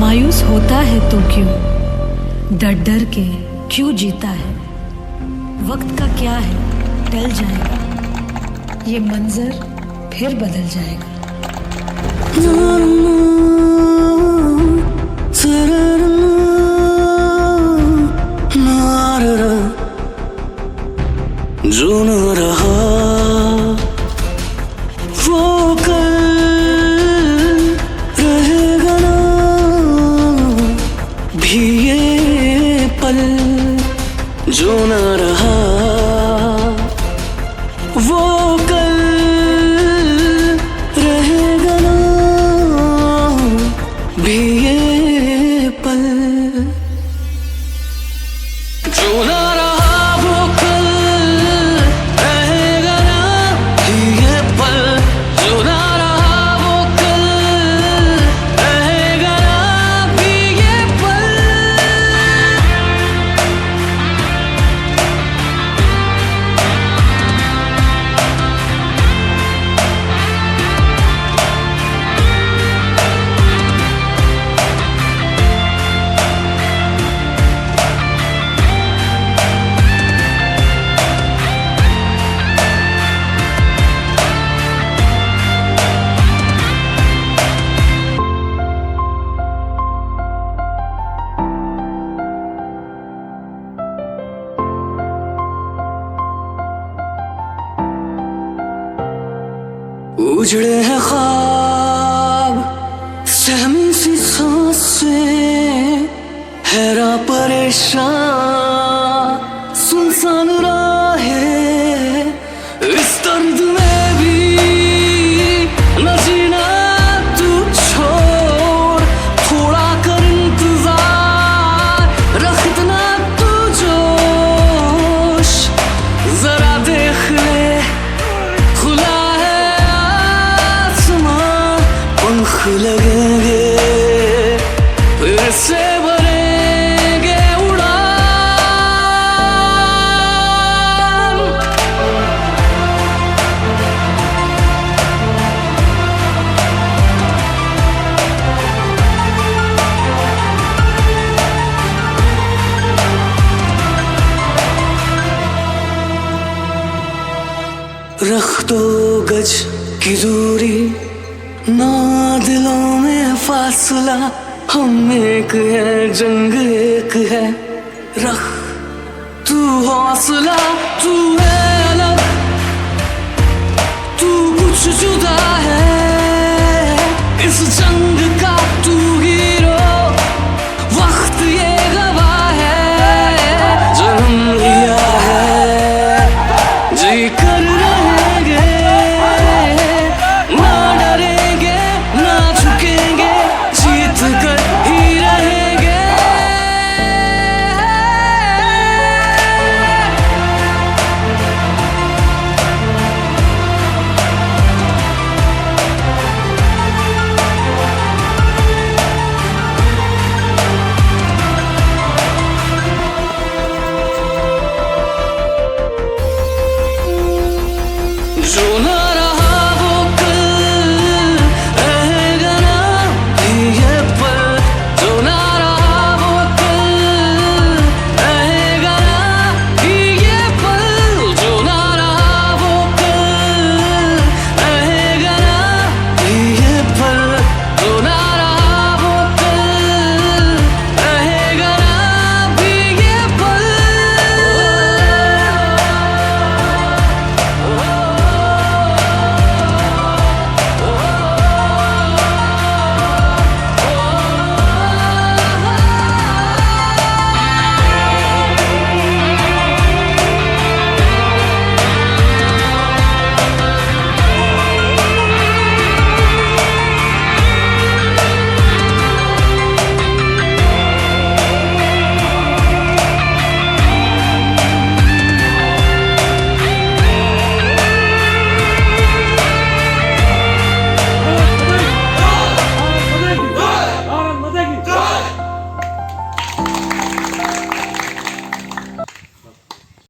मायूस होता है तो क्यों, डर डर के क्यों जीता है। वक्त का क्या है, टल जाएगा, ये मंजर फिर बदल जाएगा। जो न रहा वो कल रहेगा ना भी ये पल। जो न रहा वो कल रहेगा ना भी ये पल। जो न रहा वो कल रहेगा ना भी ये पल। जो न रहा वो कल रहेगा ना भी ये पल। उजड़े हैं ख्वाब, सहमी सी सांसें, हैरा परेशान सुनसान राहें। इस दर्द में भी न जीना तू छोड़, थोड़ा कर इंतजार, रख देना तू जोश। जरा देख ले खुला पंख लगेंगे, फिर से भरेंगे उड़ान। रख दो गज की दूरी, ना दिलों में फासला, हम एक है जंग एक है। रख तू हौसला, तू है अलग, तू कुछ जुदा है। इस जंग